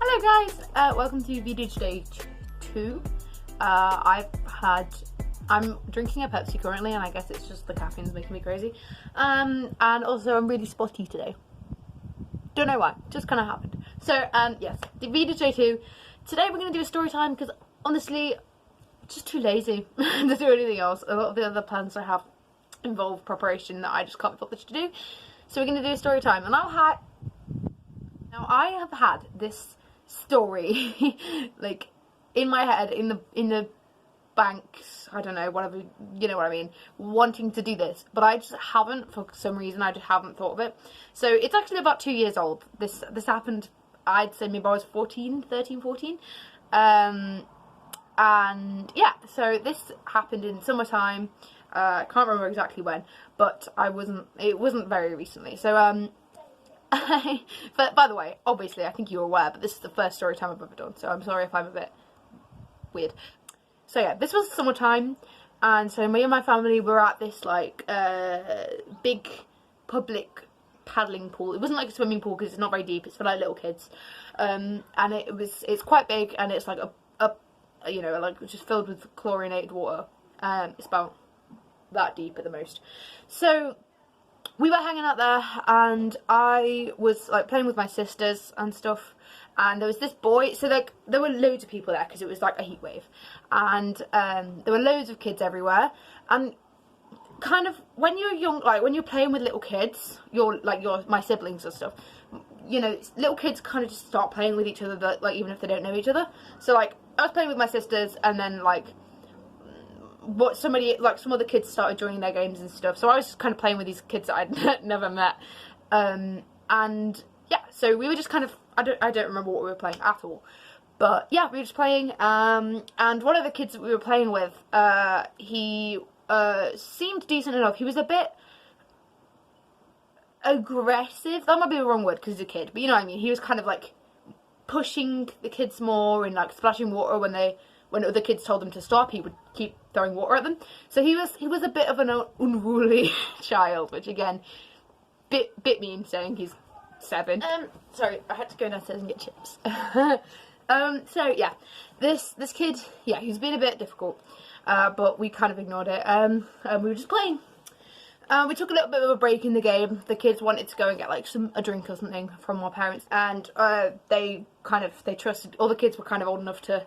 Hello guys, welcome to VEDIJ day 2. I'm drinking a Pepsi currently, and I guess it's just the caffeine's making me crazy. And also I'm really spotty today. Don't know why, just kind of happened. So yes, the VEDIJ day 2. Today we're going to do a story time because honestly, just too lazy to do anything else. A lot of the other plans I have involve preparation that I just can't be bothered to do. So we're going to do a story time, and now I have had this story like in my head, in the banks, I don't know, whatever, you know what I mean, wanting to do this, but I just haven't, for some reason I just haven't thought of it. So it's actually about 2 years old. This happened, I'd say maybe I was 13, 14. And yeah, so this happened in summertime. I can't remember exactly when, but it wasn't very recently. So but by the way, obviously I think you're aware, but this is the first story time I've ever done, so I'm sorry if I'm a bit weird. So yeah, this was summertime, and so me and my family were at this like big public paddling pool. It wasn't like a swimming pool because it's not very deep, it's for like little kids, and it's quite big, and it's like a you know, like just filled with chlorinated water. It's about that deep at the most. So we were hanging out there, and I was like playing with my sisters and stuff, and there was this boy. So like there were loads of people there because it was like a heat wave, and there were loads of kids everywhere. And kind of when you're young, like when you're playing with little kids, my siblings and stuff, you know, little kids kind of just start playing with each other, like even if they don't know each other. So like I was playing with my sisters, and then like some other kids started joining their games and stuff, so I was just kind of playing with these kids that I'd never met, and yeah, so we were just kind of, I don't remember what we were playing at all, but yeah, we were just playing, and one of the kids that we were playing with, he seemed decent enough. He was a bit aggressive, that might be the wrong word because he's a kid, but you know what I mean. He was kind of like pushing the kids more and like splashing water when other kids told him to stop. He would keep throwing water at them. So he was a bit of an unruly child, which again, bit mean saying he's 7. Sorry, I had to go downstairs and get chips. So yeah, this kid, yeah, he's been a bit difficult, but we kind of ignored it. And we were just playing. We took a little bit of a break in the game. The kids wanted to go and get like a drink or something from our parents, and they trusted. All the kids were kind of old enough to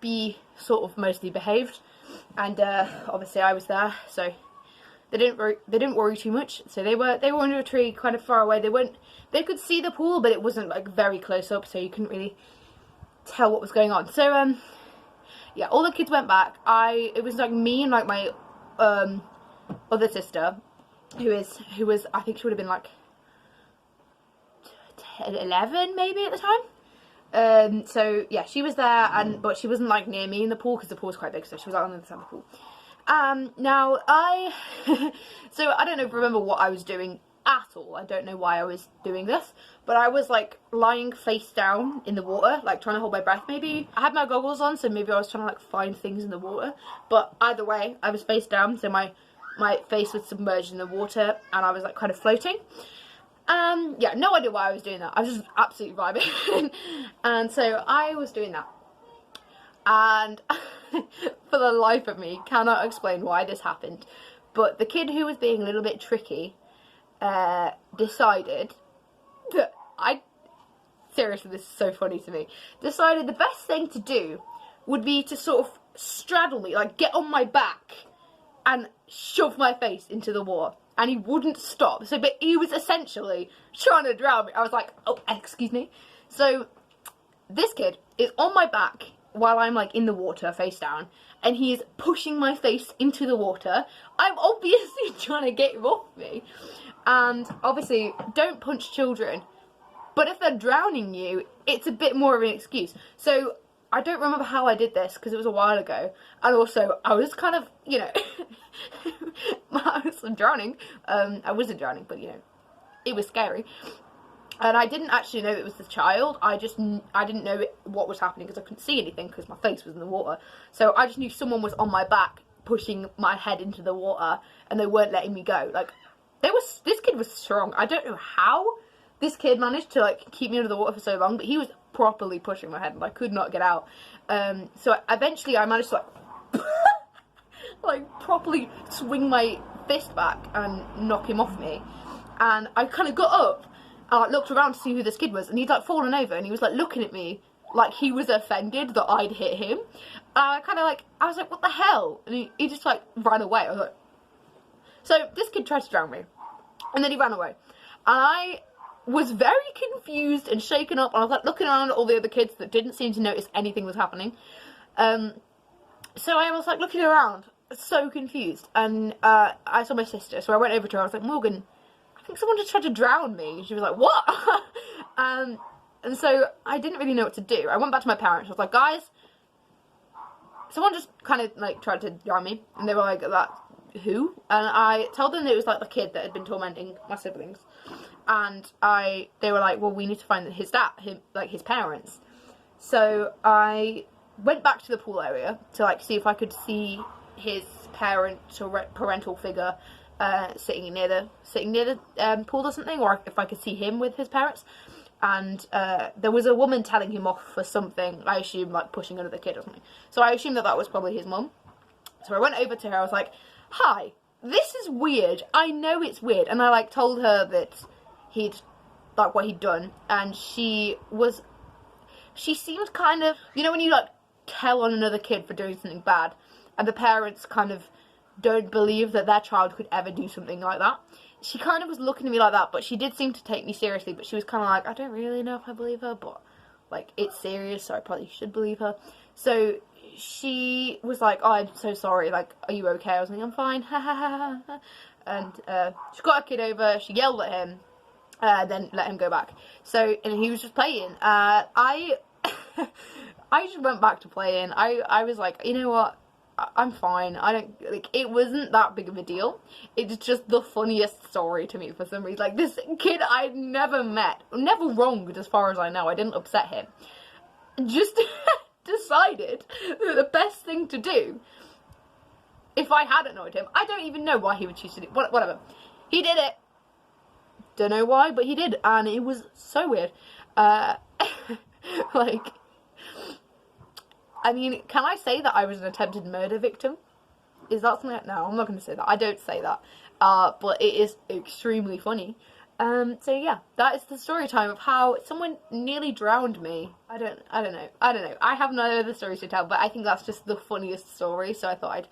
be sort of mostly behaved, and obviously I was there, so they didn't worry too much. So they were under a tree kind of far away. They could see the pool, but it wasn't like very close up, so you couldn't really tell what was going on. So yeah, all the kids went back. It was like me and like my other sister, who was I think she would have been like 11 maybe at the time. So yeah, she was there, but she wasn't like near me in the pool because the pool was quite big, so she was on the other side of the pool. Now so I don't remember what I was doing at all. I don't know why I was doing this, but I was like lying face down in the water, like trying to hold my breath. Maybe I had my goggles on, so maybe I was trying to like find things in the water, but either way I was face down, so my face was submerged in the water, and I was like kind of floating. Yeah, no idea why I was doing that. I was just absolutely vibing. And so I was doing that, and for the life of me cannot explain why this happened, but the kid who was being a little bit tricky decided that seriously, this is so funny to me, decided the best thing to do would be to sort of straddle me, like get on my back and shove my face into the water. And he wouldn't stop. So, but he was essentially trying to drown me. I was like, oh, excuse me. So this kid is on my back while I'm like in the water face down, and he is pushing my face into the water. I'm obviously trying to get him off me. And obviously, don't punch children. But if they're drowning you, it's a bit more of an excuse. So I don't remember how I did this because it was a while ago, and also I was kind of, you know, I was drowning. I wasn't drowning, but you know, it was scary, and I didn't actually know it was the child. I didn't know what was happening because I couldn't see anything because my face was in the water. So I just knew someone was on my back pushing my head into the water, and they weren't letting me go. Like this kid was strong. I don't know how this kid managed to like keep me under the water for so long, but he was properly pushing my head and I could not get out. So eventually I managed to like properly swing my fist back and knock him off me. And I kind of got up and I looked around to see who this kid was, and he'd like fallen over and he was like looking at me like he was offended that I'd hit him. I was like, what the hell? And he just like ran away. I was like, so this kid tried to drown me and then he ran away. And I was very confused and shaken up, and I was like looking around at all the other kids that didn't seem to notice anything was happening. So I was like looking around, so confused, and I saw my sister, so I went over to her. I was like, Morgan, I think someone just tried to drown me. And she was like, what? And so I didn't really know what to do. I went back to my parents. I was like, guys, someone just kind of like tried to drown me. And they were like, that who? And I told them that it was like the kid that had been tormenting my siblings. And they were like, well, we need to find his dad, his parents. So I went back to the pool area to like see if I could see his parental figure sitting near the pool or something, or if I could see him with his parents. And there was a woman telling him off for something, I assume like pushing another kid or something. So I assumed that was probably his mum. So I went over to her. I was like, hi, this is weird. I know it's weird. And I like told her that what he'd done, and she seemed kind of, you know when you like tell on another kid for doing something bad and the parents kind of don't believe that their child could ever do something like that. She kind of was looking at me like that, but she did seem to take me seriously. But she was kind of like, I don't really know if I believe her, but like it's serious, so I probably should believe her. So she was like, oh, I'm so sorry, like, are you okay? I was like, I'm fine, ha ha ha ha. And she got her kid over, she yelled at him, then let him go back. So, and he was just playing. I just went back to playing. I was like, you know what? I'm fine. I don't, like, it wasn't that big of a deal. It's just the funniest story to me for some reason. Like, this kid I'd never met, never wronged as far as I know, I didn't upset him, just decided that the best thing to do, if I had annoyed him, I don't even know why he would choose to do, whatever. He did it. Don't know why, but he did, and it was so weird. Like, I mean, can I say that I was an attempted murder victim? Is that something? No, I'm not going to say that. I don't say that. But it is extremely funny. So yeah, that is the story time of how someone nearly drowned me. I don't know. I have no other stories to tell, but I think that's just the funniest story, so I thought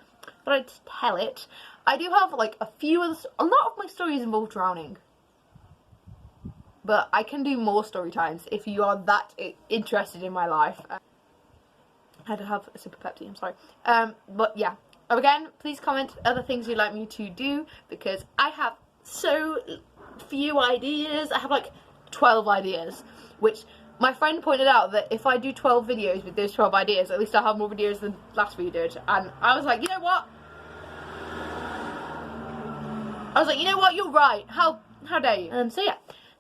I'd tell it. I do have like a lot of my stories involve drowning. But I can do more story times if you are that interested in my life. I had to have a sip of Pepsi, I'm sorry. But yeah, again, please comment other things you'd like me to do, because I have so few ideas. I have like 12 ideas, which my friend pointed out that if I do 12 videos with those 12 ideas, at least I'll have more videos than last video did. And I was like, you know what? You're right. How dare you? So yeah.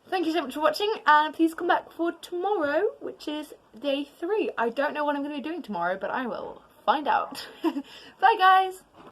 Thank you so much for watching, and please come back for tomorrow, which is day 3. I don't know what I'm going to be doing tomorrow, but I will find out. Bye, guys!